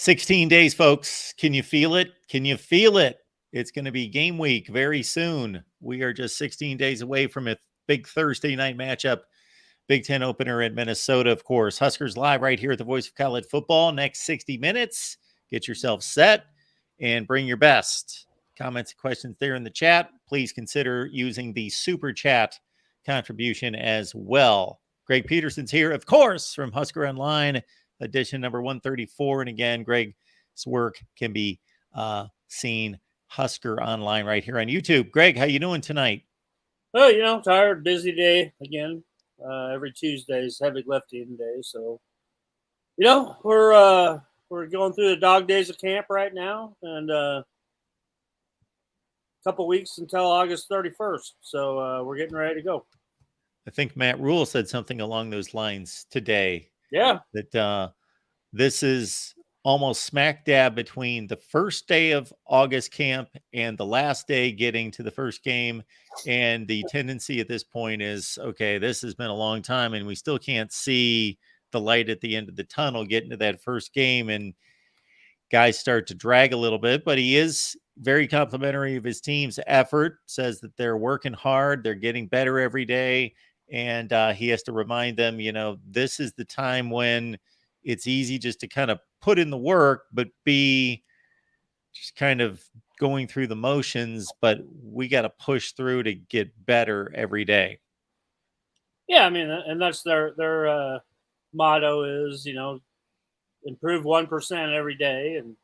16 days, folks. Can you feel it? Can you feel it? It's going to be game week very soon. We are just 16 days away from a big Thursday night matchup. Big Ten opener in Minnesota, of course. Huskers live right here at the Voice of College Football. Next 60 minutes. Get yourself set and bring your best. Comments and questions there in the chat. Please consider using the super chat contribution as well. Greg Peterson's here, of course, from Husker Online, edition number 134. And again, Greg's work can be seen Husker Online right here on YouTube. Greg, how you doing tonight? Oh, tired, busy day again. Every Tuesday is heavy lifting day, so we're going through the dog days of camp right now, and a couple weeks until August 31st. So we're getting ready to go. I think Matt Rhule said something along those lines today. Yeah, that this is almost smack dab between the first day of August camp and the last day getting to the first game. And the tendency at this point is, okay, this has been a long time and we still can't see the light at the end of the tunnel getting to that first game. And guys start to drag a little bit, but he is very complimentary of his team's effort, says that they're working hard, they're getting better every day. And he has to remind them, this is the time when it's easy just to kind of put in the work, but be just kind of going through the motions, but we got to push through to get better every day. Yeah, I mean, and that's their motto is, improve 1% every day. And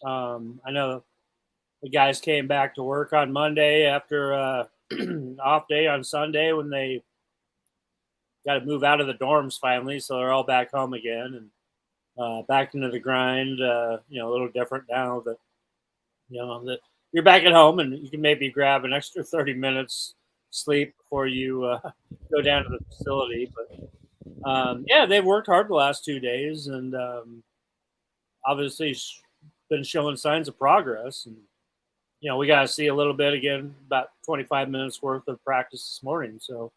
I know the guys came back to work on Monday after off day on Sunday when they got to move out of the dorms finally, so they're all back home again and back into the grind. A little different now that that you're back at home and you can maybe grab an extra 30 minutes sleep before you go down to the facility. But they've worked hard the last 2 days and obviously been showing signs of progress. And we got to see a little bit again, about 25 minutes worth of practice this morning. So.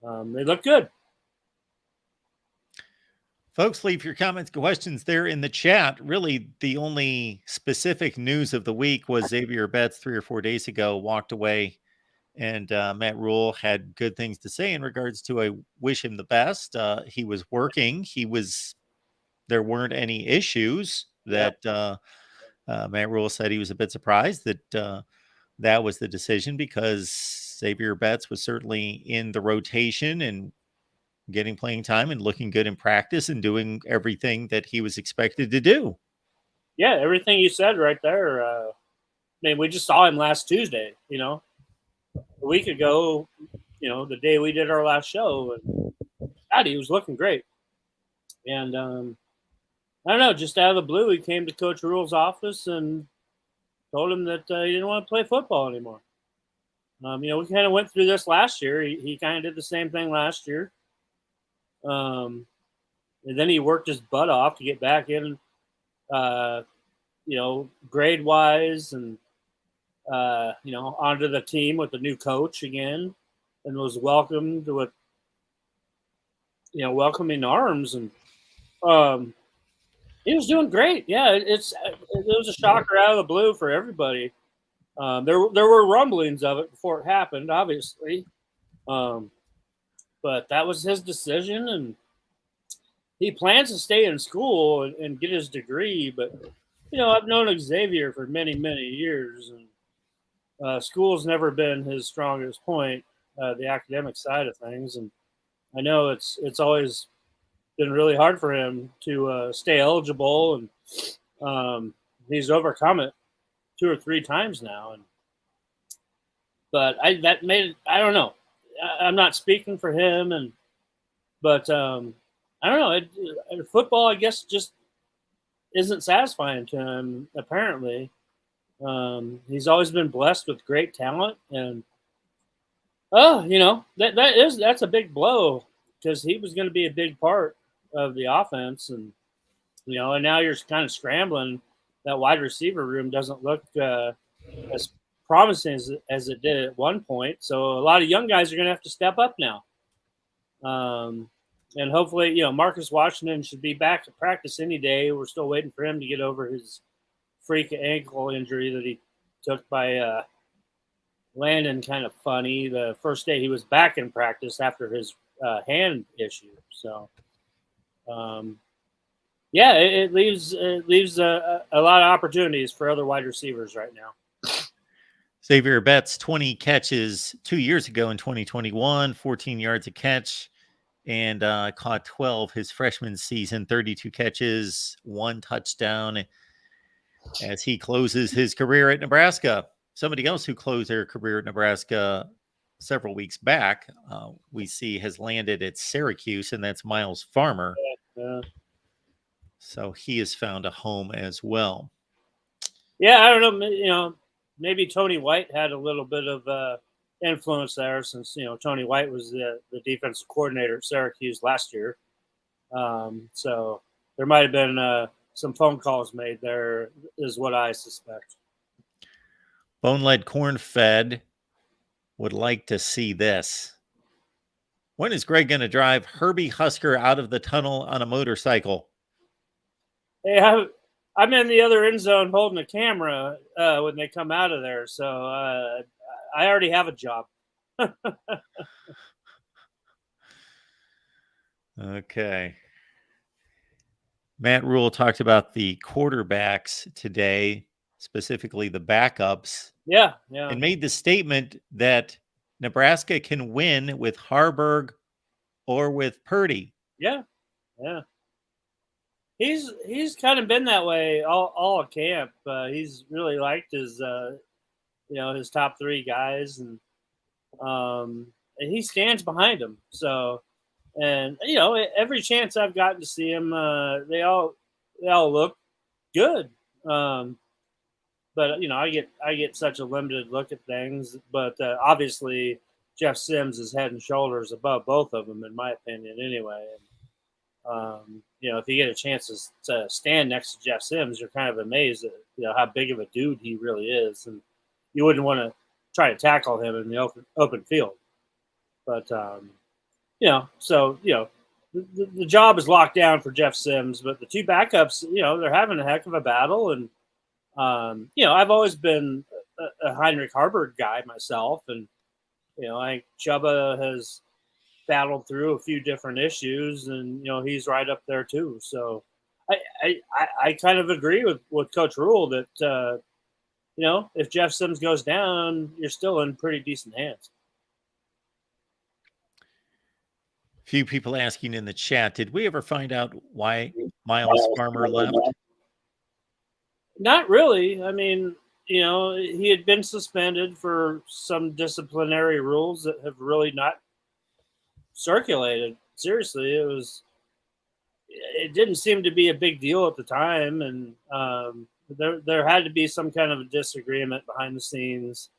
They look good. Folks, leave your comments, questions there in the chat. Really, the only specific news of the week was Xavier Betts 3 or 4 days ago walked away, and Matt Rhule had good things to say in regards to I wish him the best. He was working. There weren't any issues that Matt Rhule said he was a bit surprised that that was the decision because Xavier Betts was certainly in the rotation and getting playing time and looking good in practice and doing everything that he was expected to do. Yeah, everything you said right there. We just saw him last Tuesday, a week ago, the day we did our last show. And God, he was looking great. And I don't know, just out of the blue, he came to Coach Rhule's office and told him that he didn't want to play football anymore. We kind of went through this last year. He kind of did the same thing last year. And then he worked his butt off to get back in, grade-wise and, onto the team with the new coach again and was welcomed with, welcoming arms. And he was doing great. Yeah, it was a shocker out of the blue for everybody. There were rumblings of it before it happened, obviously. But that was his decision, and he plans to stay in school and get his degree. But, I've known Xavier for many, many years, and school's never been his strongest point, the academic side of things. And I know it's always been really hard for him to stay eligible, and he's overcome it 2 or 3 times now. But I don't know. I'm not speaking for him, but I don't know. Football, I guess, just isn't satisfying to him. Apparently, he's always been blessed with great talent, and that's a big blow because he was going to be a big part of the offense, and and now you're kind of scrambling. That wide receiver room doesn't look as promising as it did at one point. So a lot of young guys are going to have to step up now. And hopefully, Marcus Washington should be back to practice any day. We're still waiting for him to get over his freak ankle injury that he took by landing kind of funny the first day he was back in practice after his hand issue. So, yeah, it leaves a lot of opportunities for other wide receivers right now. Xavier Betts, 20 catches 2 years ago in 2021, 14 yards a catch, and caught 12 his freshman season, 32 catches, 1 touchdown as he closes his career at Nebraska. Somebody else who closed their career at Nebraska several weeks back, we see has landed at Syracuse, and that's Miles Farmer. So he has found a home as well. Yeah, I don't know. Maybe Tony White had a little bit of influence there, since Tony White was the defensive coordinator at Syracuse last year. So there might have been some phone calls made there, is what I suspect. Bone-Led Corn-Fed would like to see this. When is Greg going to drive Herbie Husker out of the tunnel on a motorcycle? Hey, I'm in the other end zone holding a camera when they come out of there, so I already have a job. Okay. Matt Rhule talked about the quarterbacks today, specifically the backups. Yeah. And made the statement that Nebraska can win with Harburg or with Purdy. Yeah. He's kind of been that way all camp. He's really liked his his top 3 guys, and he stands behind them. So, and every chance I've gotten to see him, they all look good. But I get such a limited look at things. But obviously, Jeff Sims is head and shoulders above both of them, in my opinion, anyway. And, if you get a chance to stand next to Jeff Sims, you're kind of amazed at how big of a dude he really is, and you wouldn't want to try to tackle him in the open field. But the job is locked down for Jeff Sims. But the 2 backups, they're having a heck of a battle, and I've always been a Heinrich Harburg guy myself, and I think Chubba has battled through a few different issues, and he's right up there too. So I kind of agree with Coach Rhule that if Jeff Sims goes down, you're still in pretty decent hands. Few people asking in the chat, did we ever find out why Miles Farmer left? Not really. I mean, he had been suspended for some disciplinary rules that have really not circulated. Seriously, it didn't seem to be a big deal at the time, and there had to be some kind of a disagreement behind the scenes.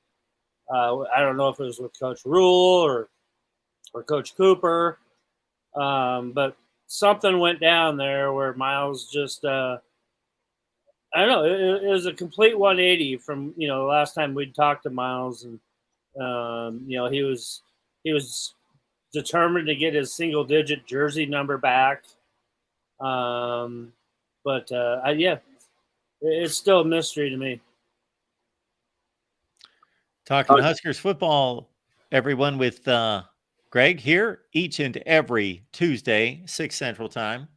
I don't know if it was with Coach Rhule or Coach Cooper, but something went down there where Miles just I don't know. It was a complete 180 from the last time we'd talked to Miles, and he was determined to get his single-digit jersey number back. But it's still a mystery to me. Talking Huskers football, everyone, with Greg here each and every Tuesday, 6 Central Time.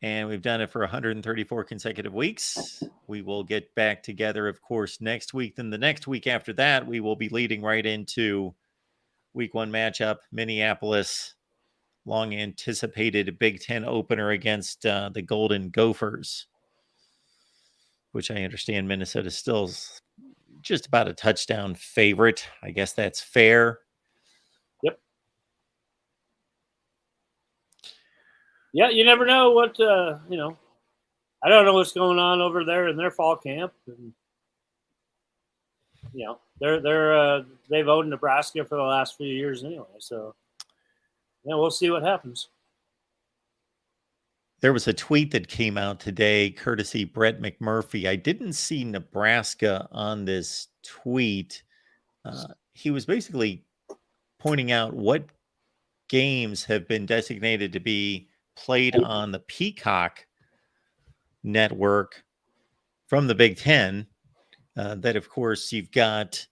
And we've done it for 134 consecutive weeks. We will get back together, of course, next week. Then the next week after that, we will be leading right into Week 1 matchup, Minneapolis, long anticipated Big Ten opener against the Golden Gophers, which I understand Minnesota still just about a touchdown favorite. I guess that's fair. Yep. Yeah, you never know what, I don't know what's going on over there in their fall camp. And, they've owned Nebraska for the last few years anyway. So, we'll see what happens. There was a tweet that came out today, courtesy Brett McMurphy. I didn't see Nebraska on this tweet. He was basically pointing out what games have been designated to be played on the Peacock network from the Big Ten. That, of course, you've got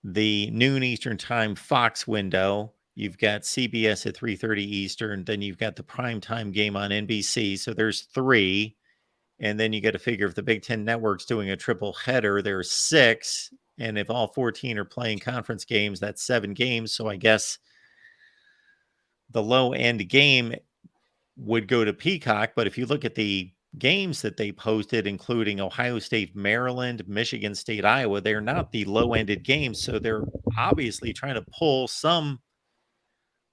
the noon Eastern time Fox window. You've got CBS at 3:30 Eastern. Then you've got the primetime game on NBC. So there's 3. And then you got to figure if the Big Ten network's doing a triple header, there's 6. And if all 14 are playing conference games, that's 7 games. So I guess the low end game would go to Peacock. But if you look at the games that they posted, including Ohio State, Maryland, Michigan State, Iowa, they're not the low-ended games. So they're obviously trying to pull some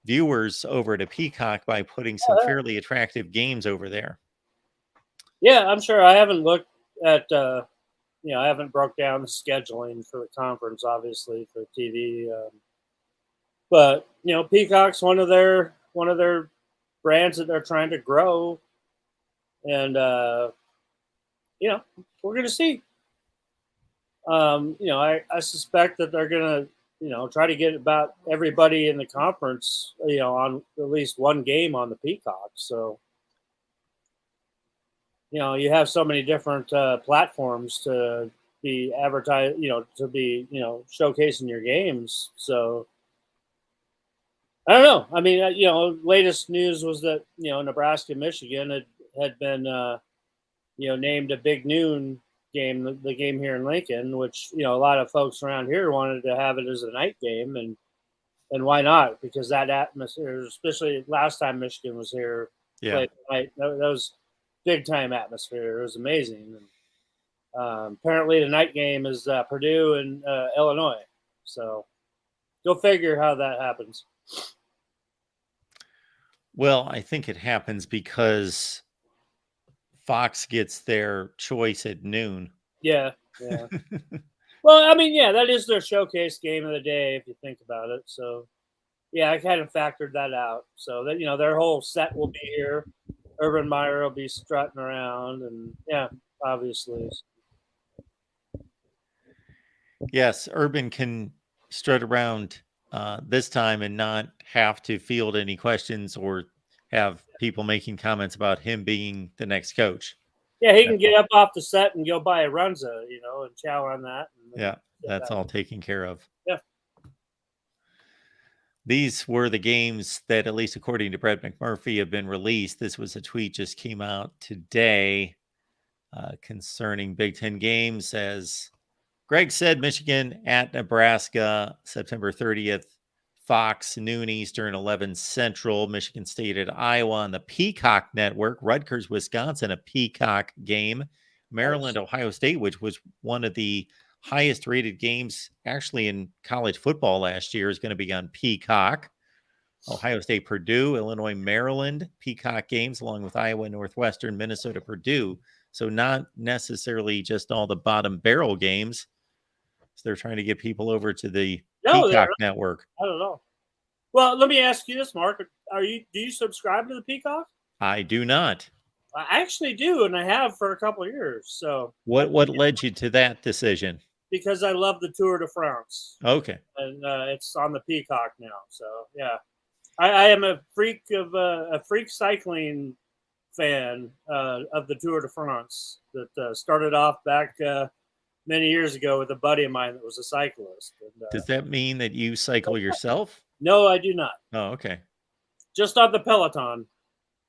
viewers over to Peacock by putting some fairly attractive games over there. Yeah, I'm sure. I haven't looked at, I haven't broke down the scheduling for the conference, obviously, for TV. But, Peacock's one of their brands that they're trying to grow. And, we're going to see. I suspect that they're going to, try to get about everybody in the conference, on at least one game on the Peacock. So, you have so many different platforms to be advertised, to be, showcasing your games. So, I don't know. I mean, latest news was that, Nebraska, Michigan had been, named a big noon game, the game here in Lincoln, which, a lot of folks around here wanted to have it as a night game. And why not? Because that atmosphere, especially last time Michigan was here, played tonight, that was big time atmosphere. It was amazing. And apparently the night game is Purdue and Illinois. So go figure how that happens. Well, I think it happens because Fox gets their choice at noon. Yeah. Well, I mean, yeah, that is their showcase game of the day if you think about it. So, yeah, I kind of factored that out. So that their whole set will be here. Urban Meyer will be strutting around, and yeah, obviously. Yes, Urban can strut around this time and not have to field any questions or have people making comments about him being the next coach. Yeah, he can get up off the set and go buy a Runza, and chow on that. Yeah, that's all taken care of. Yeah. These were the games that, at least according to Brett McMurphy, have been released. This was a tweet just came out today concerning Big Ten games. As Greg said, Michigan at Nebraska, September 30th, Fox, noon Eastern, 11 Central. Michigan State at Iowa on the Peacock Network. Rutgers, Wisconsin, a Peacock game. Maryland, Ohio State, which was one of the highest rated games actually in college football last year, is going to be on Peacock. Ohio State, Purdue, Illinois, Maryland, Peacock games, along with Iowa, Northwestern, Minnesota, Purdue. So not necessarily just all the bottom barrel games. So they're trying to get people over to the Peacock network. I don't know. Well, let me ask you this, Mark. Do you subscribe to the Peacock? I do not. I actually do, and I have for a couple of years. So what led you to that decision? Because I love the Tour de France. Okay. And it's on the Peacock now. So yeah, I am a freak cycling fan of the Tour de France that started off back many years ago with a buddy of mine that was a cyclist. And, does that mean that you cycle yourself? No, I do not. Oh, okay. Just on the Peloton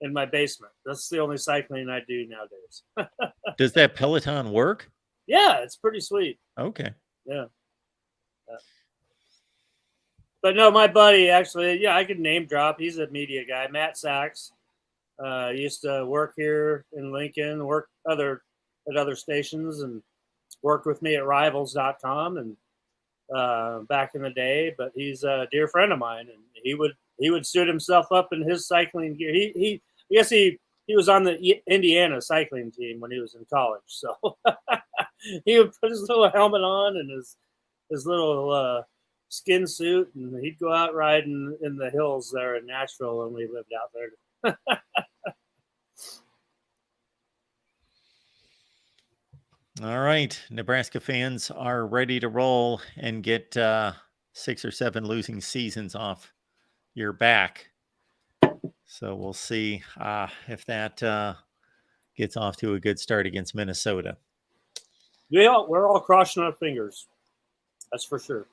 in my basement. That's the only cycling I do nowadays. Does that Peloton work? Yeah, it's pretty sweet. Okay. Yeah. But no, my buddy actually, I could name drop. He's a media guy. Matt Sachs used to work here in Lincoln, work at other stations, and worked with me at Rivals.com and back in the day. But he's a dear friend of mine, and he would suit himself up in his cycling gear. I guess he was on the Indiana cycling team when he was in college, so he would put his little helmet on and his little skin suit, and he'd go out riding in the hills there in Nashville when we lived out there. All right. Nebraska fans are ready to roll and get 6 or 7 losing seasons off you're back. So we'll see if that gets off to a good start against Minnesota. We're all crossing our fingers. That's for sure.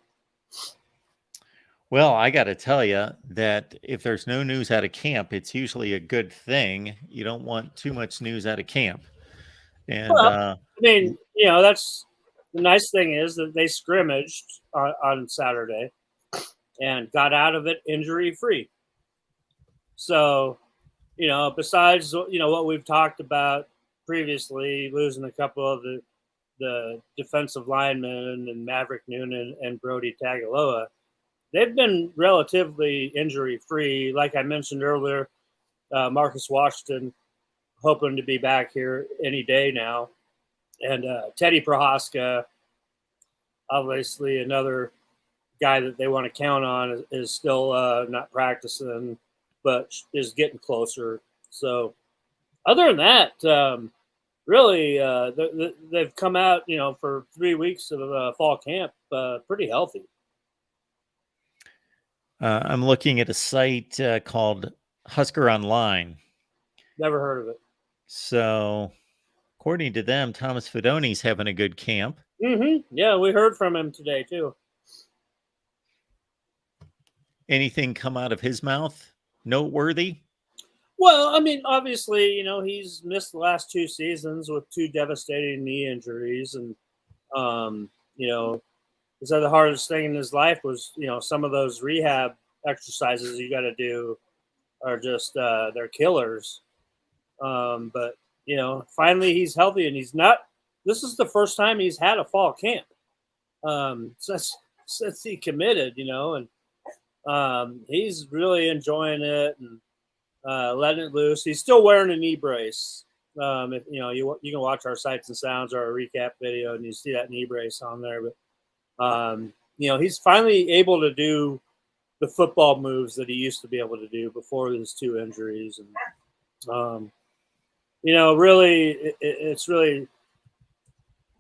Well, I got to tell you that if there's no news out of camp, it's usually a good thing. You don't want too much news out of camp. And I mean, that's the nice thing is that they scrimmaged on Saturday and got out of it injury free. So, besides what we've talked about previously, losing a couple of the defensive linemen and Maverick Noonan and Brody Tagaloa, they've been relatively injury free. Like I mentioned earlier, Marcus Washington hoping to be back here any day now, and Teddy Prohaska, obviously another guy that they want to count on, is still not practicing, but is getting closer. So other than that, really, they've come out, for 3 weeks of fall camp pretty healthy. I'm looking at a site called Husker Online. Never heard of it. So according to them, Thomas Fidone's having a good camp. Mm-hmm. Yeah, we heard from him today too. Anything come out of his mouth noteworthy? Well, I mean, obviously, he's missed the last 2 seasons with 2 devastating knee injuries. And, he said the hardest thing in his life was, some of those rehab exercises you got to do are just, they're killers. But, finally he's healthy, and this is the first time he's had a fall camp since he committed, and he's really enjoying it and letting it loose. He's still wearing a knee brace. If you can watch our Sights and Sounds or our recap video, and you see that knee brace on there. But he's finally able to do the football moves that he used to be able to do before his 2 injuries. And really, it's really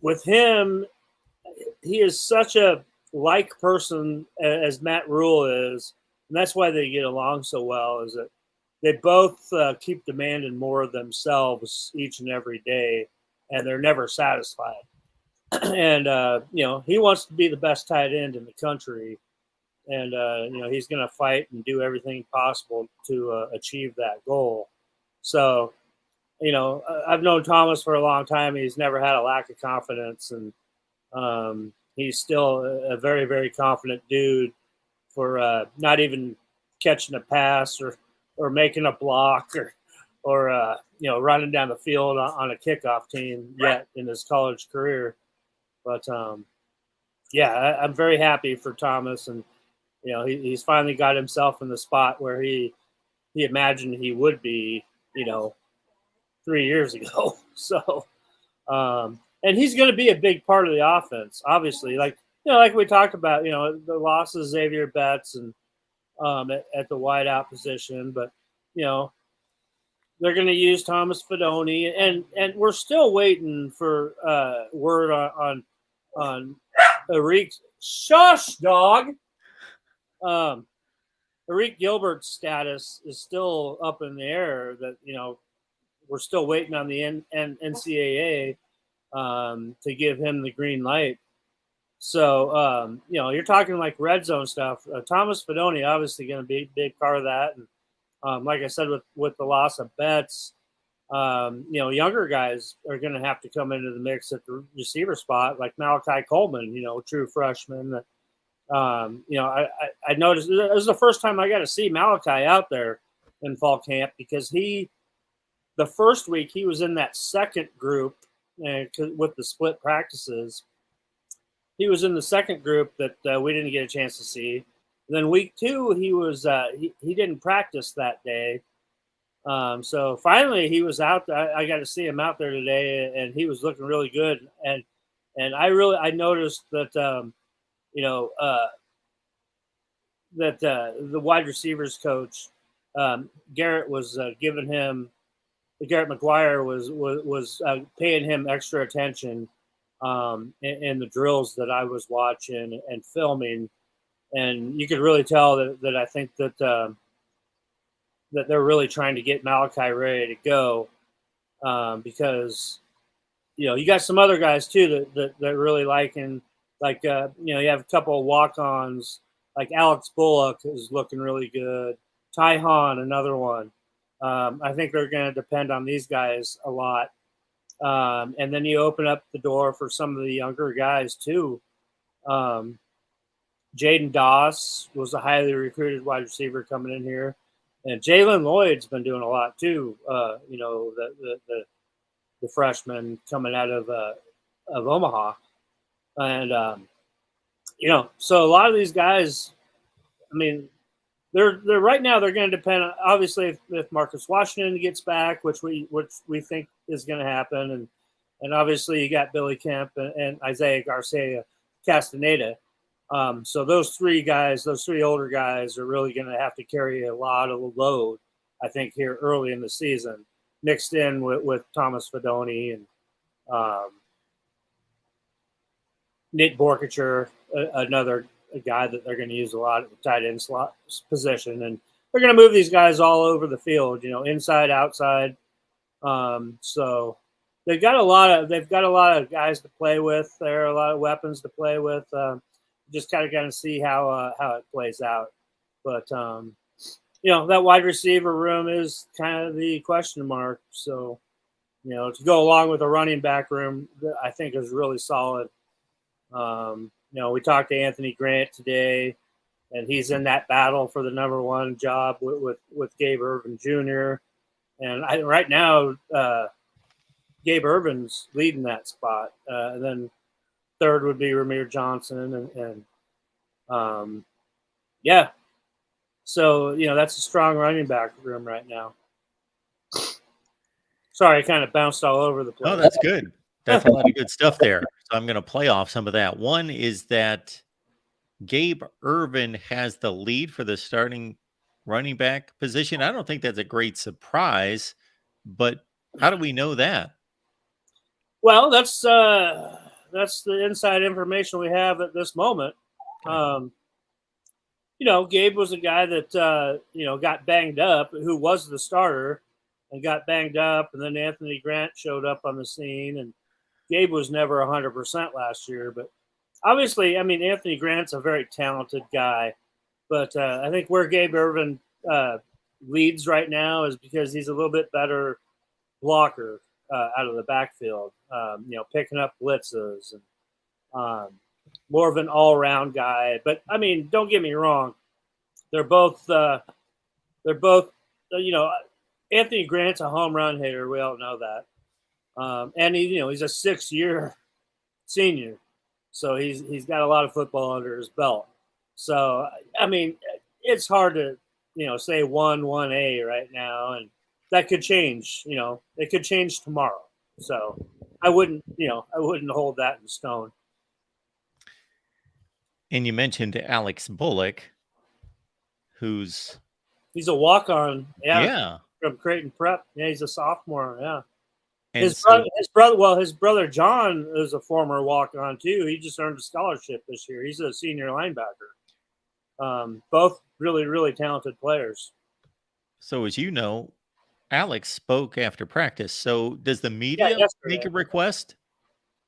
with him. He is such a like person as Matt Rhule is, and that's why they get along so well. Is that they both keep demanding more of themselves each and every day, and they're never satisfied. And he wants to be the best tight end in the country, and he's going to fight and do everything possible to achieve that goal. So, I've known Thomas for a long time. He's never had a lack of confidence, and he's still a very, very confident dude for not even catching a pass or making a block or running down the field on a kickoff team yet in his college career. But I'm very happy for Thomas, and he's finally got himself in the spot where he imagined he would be 3 years ago. So and he's going to be a big part of the offense, obviously, like we talked about, the loss of Xavier Betts and at the wideout position, but they're going to use Thomas Fidone, and we're still waiting for word on Arik. Shush, dog. Arik Gilbert's status is still up in the air. That we're still waiting on the NCAA to give him the green light. So, you're talking like red zone stuff. Thomas Fidone obviously going to be a big part of that. And like I said, with the loss of Betts, younger guys are going to have to come into the mix at the receiver spot, like Malachi Coleman, true freshman. That I noticed it was the first time I got to see Malachi out there in fall camp, because the first week he was in that second group with the split practices. He was in the second group that we didn't get a chance to see. And then week 2, he was he didn't practice that day. So finally he was out there. I got to see him out there today, and he was looking really good. And I noticed that that the wide receivers coach Garrett was giving him. Garrett McGuire was paying him extra attention in the drills that I was watching and filming, and you could really tell that I think that that they're really trying to get Malachi ready to go, because you got some other guys too that really liking, like you have a couple of walk-ons, like Alex Bullock is looking really good. Ty Hahn, another one. I think they're going to depend on these guys a lot. And then you open up the door for some of the younger guys too. Jaden Doss was a highly recruited wide receiver coming in here. And Jalen Lloyd's been doing a lot too. The freshman coming out of Omaha. And, so a lot of these guys, I mean, they're right now they're going to depend on, obviously, if Marcus Washington gets back, which we think is going to happen, and obviously you got Billy Kemp and Isaiah Garcia Castaneda. So those three older guys are really going to have to carry a lot of load, I think, here early in the season, mixed in with Thomas Fidone and Nate Borkacher, another guy that they're going to use a lot at the tight end slot position, and they're going to move these guys all over the field, inside, outside. So they've got a lot of guys to play with. There are a lot of weapons to play with. Just kind of see how it plays out. But that wide receiver room is kind of the question mark. So to go along with the running back room, I think is really solid. We talked to Anthony Grant today, and he's in that battle for the number one job with Gabe Ervin Jr. And right now, Gabe Ervin's leading that spot. And then third would be Ramir Johnson, and yeah. So that's a strong running back room right now. Sorry, I kind of bounced all over the place. Oh, that's good. That's a lot of good stuff there. So I'm going to play off some of that. One is that Gabe Ervin has the lead for the starting running back position. I don't think that's a great surprise, but how do we know that? Well, that's the inside information we have at this moment. Okay. Gabe was a guy that got banged up, who was the starter and got banged up, and then Anthony Grant showed up on the scene, and Gabe was never 100% last year, but obviously, Anthony Grant's a very talented guy, but I think where Gabe Ervin leads right now is because he's a little bit better blocker out of the backfield, picking up blitzes and more of an all-around guy. But don't get me wrong, they're both Anthony Grant's a home run hitter. We all know that. And he's a 6-year senior, so he's got a lot of football under his belt. So it's hard to say 1A right now, and that could change. It could change tomorrow. So I wouldn't hold that in stone. And you mentioned Alex Bullock, he's a walk-on. Yeah. From Creighton Prep. Yeah, he's a sophomore. Yeah. And his brother John is a former walk-on too. He just earned a scholarship this year. He's a senior linebacker. Both really, really talented players. So as you know, Alex spoke after practice. So does the media make a request?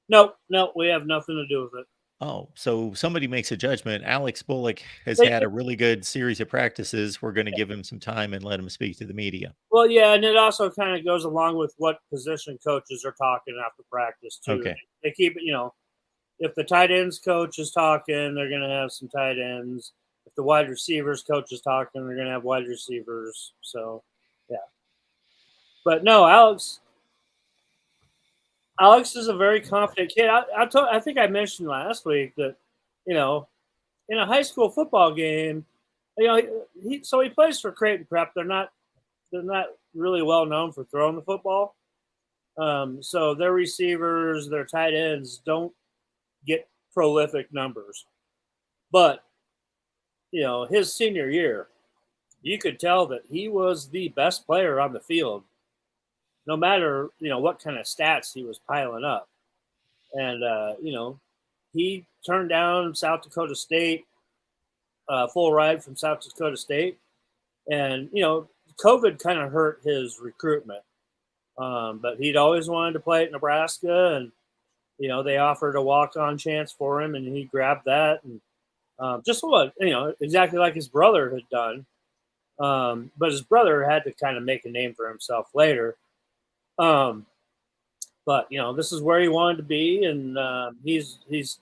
No, we have nothing to do with it. Oh, so somebody makes a judgment. Alex Bullock has had a really good series of practices. We're going to give him some time and let him speak to the media. Well, yeah, and it also kind of goes along with what position coaches are talking after practice, too. Okay. They keep it, if the tight ends coach is talking, they're going to have some tight ends. If the wide receivers coach is talking, they're going to have wide receivers. So, yeah. But no, Alex is a very confident kid. I think I mentioned last week that, in a high school football game, he plays for Creighton Prep. They're not really well known for throwing the football. So their receivers, their tight ends don't get prolific numbers. But, his senior year, you could tell that he was the best player on the field, no matter, what kind of stats he was piling up. And, he turned down South Dakota State full ride from South Dakota State. And, COVID kind of hurt his recruitment. But he'd always wanted to play at Nebraska, and, they offered a walk-on chance for him, and he grabbed that. And just exactly like his brother had done. But his brother had to kind of make a name for himself later. But this is where he wanted to be, and he's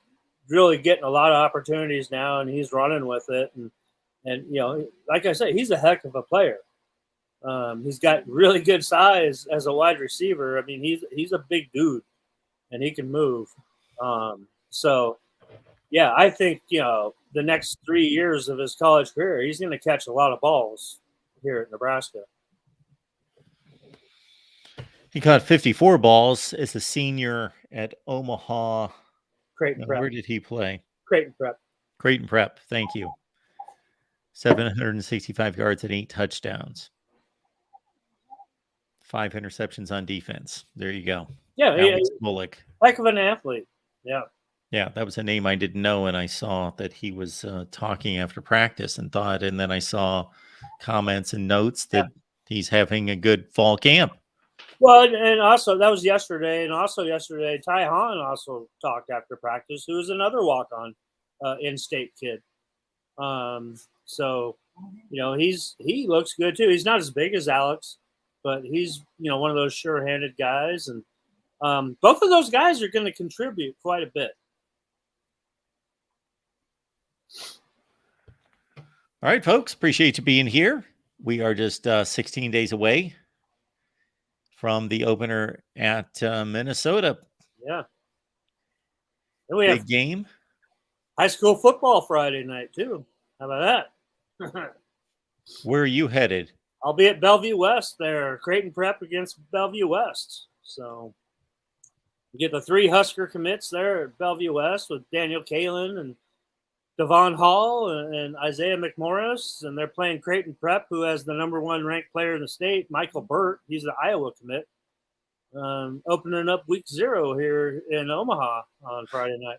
really getting a lot of opportunities now, and he's running with it. And like I said, he's a heck of a player. He's got really good size as a wide receiver. I mean, he's a big dude, and he can move. So, yeah, I think the next 3 years of his college career, he's going to catch a lot of balls here at Nebraska. He caught 54 balls as a senior at Omaha. Creighton Prep. Where did he play? Creighton Prep. Creighton Prep. Thank you. 765 yards and 8 touchdowns. 5 interceptions on defense. There you go. Yeah, Alex Bullock. Heck of an athlete. Yeah. Yeah, that was a name I didn't know, and I saw that he was talking after practice and then I saw comments and notes that he's having a good fall camp. Well, and also that was yesterday, and also yesterday, Ty Hahn also talked after practice, who was another walk-on in-state kid. So, he looks good too. He's not as big as Alex, but he's one of those sure-handed guys, and both of those guys are going to contribute quite a bit. All right, folks, appreciate you being here. We are just 16 days away from the opener at Minnesota. Yeah. And we have game. High school football Friday night, too. How about that? Where are you headed? I'll be at Bellevue West there. Creighton Prep against Bellevue West. So you get the 3 Husker commits there at Bellevue West with Daniel Kalin and Devon Hall and Isaiah McMorris, and they're playing Creighton Prep, who has the number 1 ranked player in the state, Michael Burt. He's the Iowa commit, opening up week 0 here in Omaha on Friday night.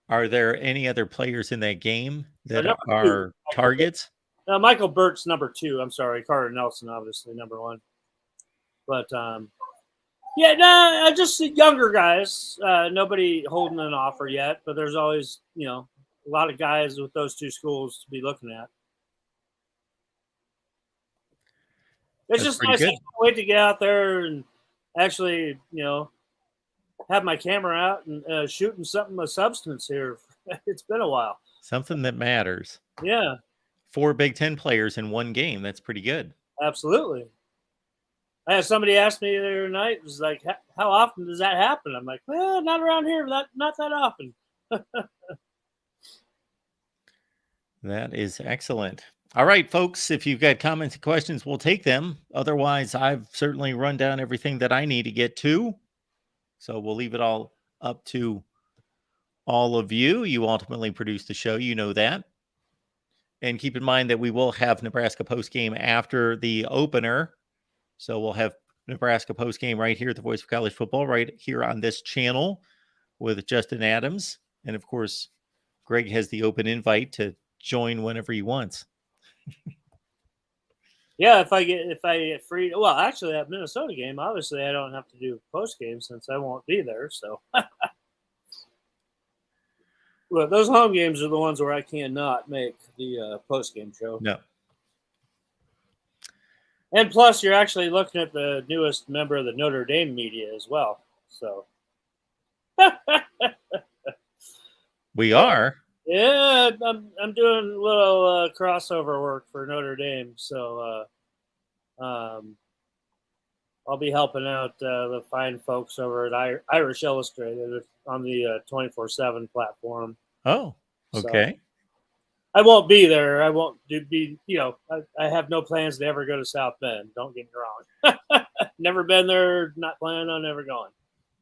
Are there any other players in that game that are targets? Michael Burt's number 2. I'm sorry, Carter Nelson, obviously number 1. But just younger guys. Nobody holding an offer yet, but there's always, a lot of guys with those 2 schools to be looking at. It's just nice. I can't wait to get out there and actually, have my camera out and shooting something of substance here. It's been a while. Something that matters. Yeah. 4 Big Ten players in one game. That's pretty good. Absolutely. I had somebody ask me the other night, it was like, how often does that happen? I'm like, well, not around here, not that often. That is excellent. All right, folks, if you've got comments and questions, we'll take them. Otherwise, I've certainly run down everything that I need to get to. So we'll leave it all up to all of you. You ultimately produce the show. You know that. And keep in mind that we will have Nebraska postgame after the opener. So we'll have Nebraska postgame right here at the Voice of College Football, right here on this channel with Justin Adams. And, of course, Greg has the open invite to join whenever he wants. Yeah, if I get free. Well, actually, that Minnesota game, obviously, I don't have to do post game since I won't be there. So, well, those home games are the ones where I cannot make the post game show. No. And plus, you're actually looking at the newest member of the Notre Dame media as well. So, we are. Yeah, I'm doing a little crossover work for Notre Dame, so I'll be helping out the fine folks over at Irish Illustrated on the 24/7 platform. Oh, okay. So I won't be there. I won't be. I have no plans to ever go to South Bend. Don't get me wrong. Never been there. Not planning on ever going.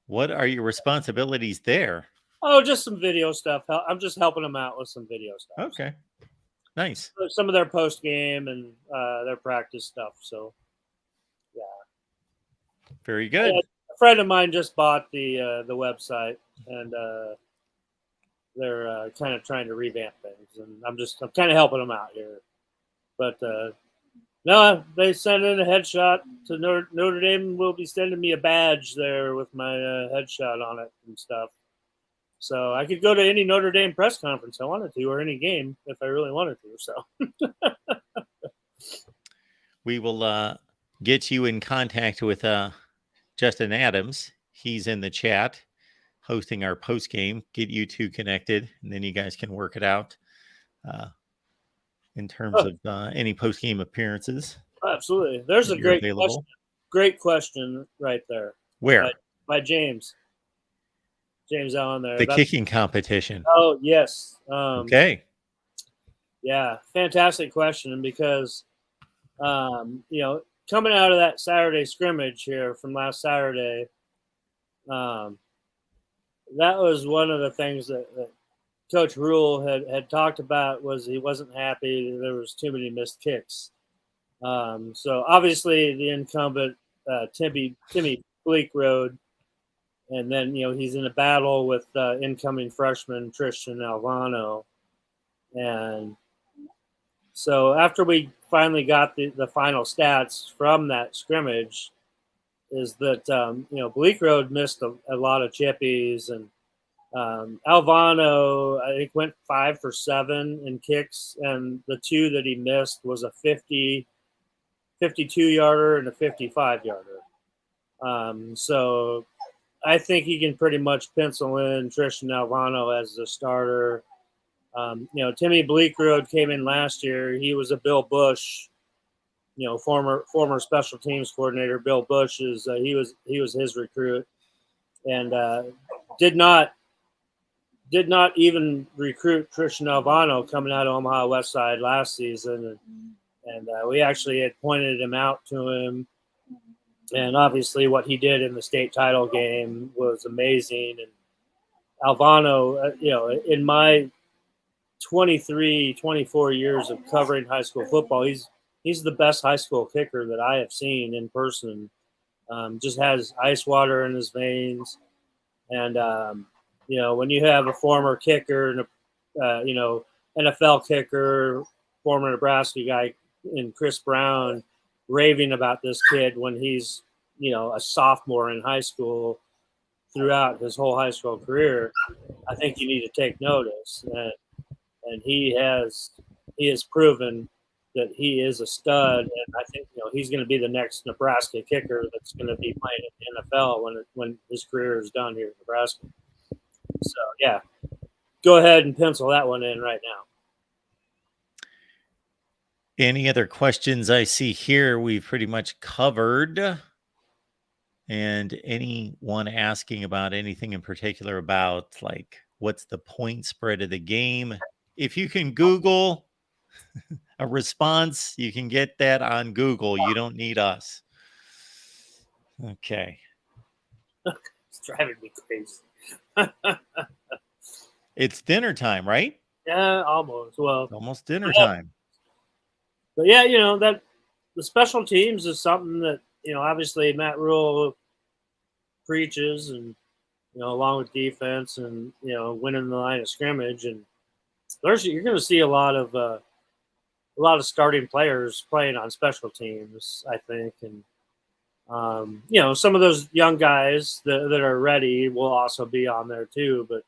What are your responsibilities there? Oh, just some video stuff. I'm just helping them out with some video stuff. Okay. Nice. Some of their post game and their practice stuff. So, yeah. Very good. A friend of mine just bought the website, and they're kind of trying to revamp things, and I'm kind of helping them out here. But no, they sent in a headshot to Notre Dame. Will be sending me a badge there with my headshot on it and stuff. So I could go to any Notre Dame press conference I wanted to, or any game if I really wanted to. So we will get you in contact with Justin Adams. He's in the chat hosting our post game. Get you two connected, and then you guys can work it out in terms of any post game appearances. Absolutely. There's a great question. Great question right there. Where? By James. James Allen there. The kicking competition. Oh, yes. Okay. Yeah, fantastic question because, coming out of that Saturday scrimmage here from last Saturday, that was one of the things that Coach Rhule had talked about was he wasn't happy. There was too many missed kicks. So obviously the incumbent, Timmy Bleekrode, and then, he's in a battle with incoming freshman Tristan Alvano. And so after we finally got the final stats from that scrimmage is that, Bleekrode missed a lot of chippies, and Alvano, I think, went 5 for 7 in kicks, and the 2 that he missed was a 52-yarder and a 55-yarder. So I think he can pretty much pencil in Tristan Alvano as the starter. Timmy Bleekrode came in last year. He was a Bill Bush, former special teams coordinator. Bill Bush he was his recruit, and did not even recruit Tristan Alvano coming out of Omaha West Side last season, and we actually had pointed him out to him. And obviously what he did in the state title game was amazing. And Alvano, in my 24 years of covering high school football, he's the best high school kicker that I have seen in person. Just has ice water in his veins. And, when you have a former kicker and NFL kicker, former Nebraska guy in Chris Brown raving about this kid when he's, a sophomore in high school throughout his whole high school career, I think you need to take notice. And he has proven that he is a stud. And I think, he's going to be the next Nebraska kicker that's going to be playing in the NFL when his career is done here in Nebraska. So, yeah, go ahead and pencil that one in right now. Any other questions I see here we've pretty much covered? And anyone asking about anything in particular about, like, what's the point spread of the game? If you can Google a response, you can get that on Google. You don't need us. Okay. It's driving me crazy. It's dinner time, right? Yeah, almost. Well, it's almost dinner time. But yeah, that the special teams is something that, obviously Matt Rhule preaches, and, along with defense and, winning the line of scrimmage. And you're going to see a lot of starting players playing on special teams, I think. And, some of those young guys that are ready will also be on there too. But,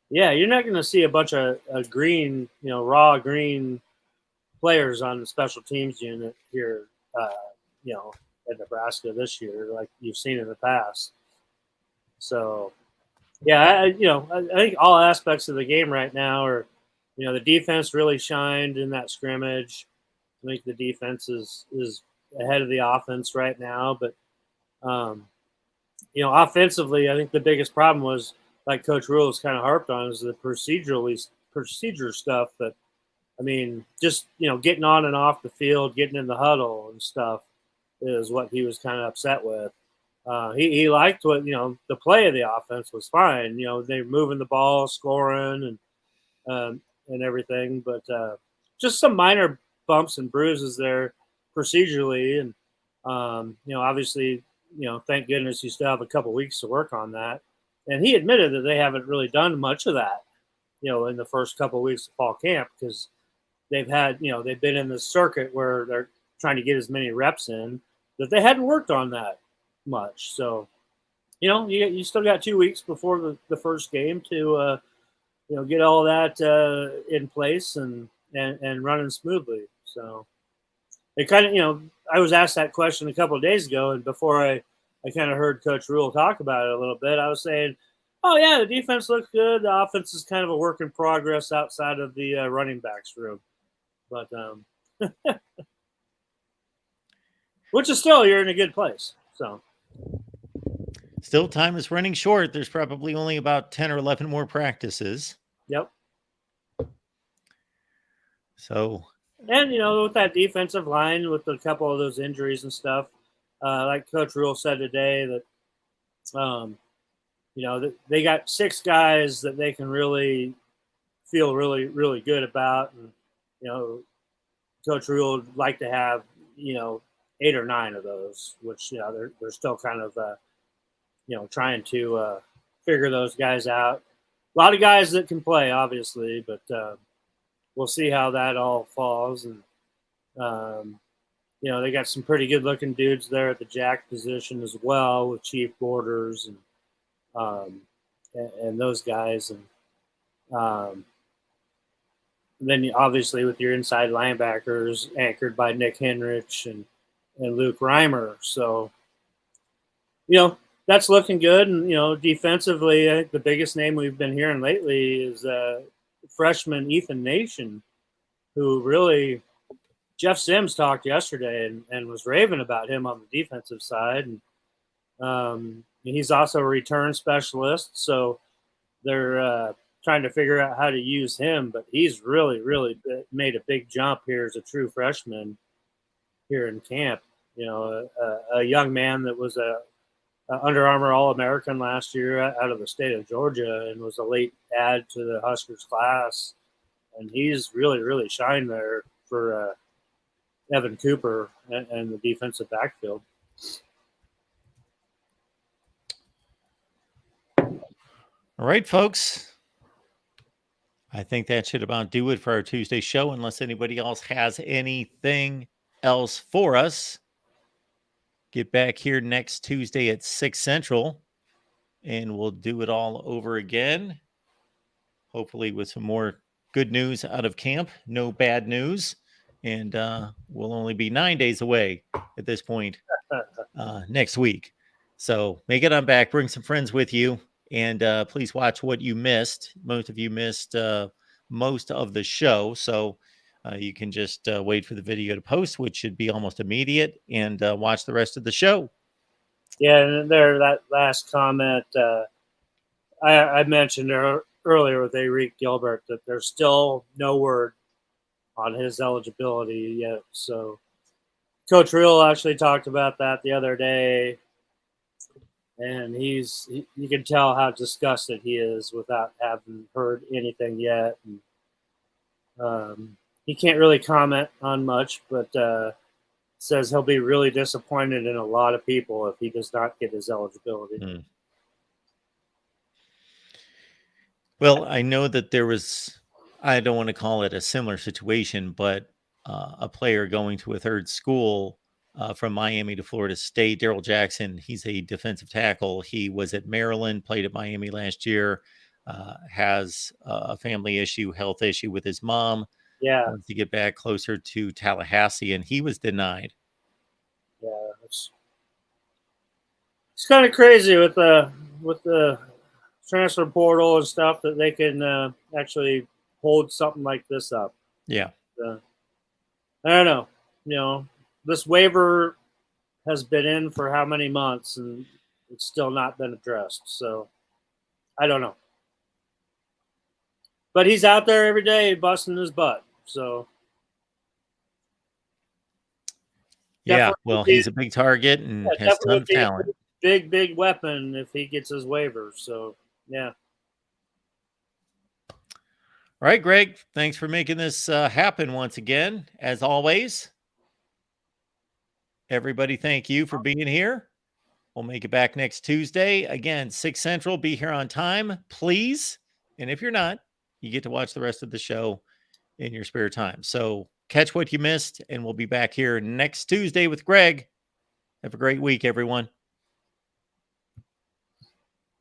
you're not going to see a bunch of green, raw green players on the special teams unit here, at Nebraska this year, like you've seen in the past. So, yeah, I think all aspects of the game right now are, the defense really shined in that scrimmage. I think the defense is ahead of the offense right now. But, offensively, I think the biggest problem was, like Coach Rhule has kind of harped on, is the procedure stuff that, just, getting on and off the field, getting in the huddle and stuff is what he was kind of upset with. He liked what, the play of the offense was fine. They're moving the ball, scoring and everything, but just some minor bumps and bruises there procedurally. And, obviously, thank goodness you still have a couple weeks to work on that. And he admitted that they haven't really done much of that, in the first couple of weeks of fall camp, because they've been in the circuit where they're trying to get as many reps in, that they hadn't worked on that much. So, you still got 2 weeks before the first game to, get all that in place and running smoothly. So it kind of, I was asked that question a couple of days ago, and before I kind of heard Coach Rhule talk about it a little bit, I was saying, oh, yeah, the defense looks good. The offense is kind of a work in progress outside of the running backs room. But which is still, you're in a good place. So still, time is running short. There's probably only about 10 or 11 more practices. Yep. So, and with that defensive line, with a couple of those injuries and stuff, like Coach Rhule said today, that they got 6 guys that they can really feel really, really good about, and Coach Rhule would like to have 8 or 9 of those, which they're still kind of trying to figure those guys out. A lot of guys that can play, obviously, but we'll see how that all falls. And they got some pretty good looking dudes there at the jack position as well, with Chief Borders and those guys, and then obviously with your inside linebackers anchored by Nick Henrich and Luke Reimer. So, that's looking good. And, defensively, the biggest name we've been hearing lately is freshman Ethan Nation, who really, Jeff Sims talked yesterday and was raving about him on the defensive side. And he's also a return specialist. So they're trying to figure out how to use him, but he's really, really made a big jump here as a true freshman here in camp. A young man that was a Under Armour All-American last year out of the state of Georgia and was a late add to the Huskers class. And he's really, really shined there for Evan Cooper and the defensive backfield. All right, folks. I think that should about do it for our Tuesday show, unless anybody else has anything else for us. Get back here next Tuesday at 6 Central, and we'll do it all over again. Hopefully with some more good news out of camp, no bad news. And we'll only be 9 days away at this point next week. So make it on back, bring some friends with you. And please watch what you missed. Most of you missed most of the show. So you can just wait for the video to post, which should be almost immediate, and watch the rest of the show. Yeah, and there, that last comment I mentioned earlier with Arik Gilbert, that there's still no word on his eligibility yet. So Coach Rhule actually talked about that the other day. And you can tell how disgusted he is without having heard anything yet. And, he can't really comment on much, but says he'll be really disappointed in a lot of people if he does not get his eligibility. Well, I know that there was, I don't want to call it a similar situation, but a player going to a third school from Miami to Florida State, Daryl Jackson, he's a defensive tackle. He was at Maryland, played at Miami last year, has a family issue, health issue with his mom. Yeah. Wants to get back closer to Tallahassee, and he was denied. Yeah. It's kind of crazy with the transfer portal and stuff that they can actually hold something like this up. Yeah. I don't know. This waiver has been in for how many months, and it's still not been addressed. So I don't know. But he's out there every day busting his butt. So yeah, well, he's a big target and has a ton of talent. Big weapon if he gets his waiver. So yeah. All right, Greg, thanks for making this happen once again. As always, everybody, thank you for being here. We'll make it back next Tuesday. Again, 6 Central. Be here on time, please. And if you're not, you get to watch the rest of the show in your spare time. So catch what you missed, and we'll be back here next Tuesday with Greg. Have a great week, everyone.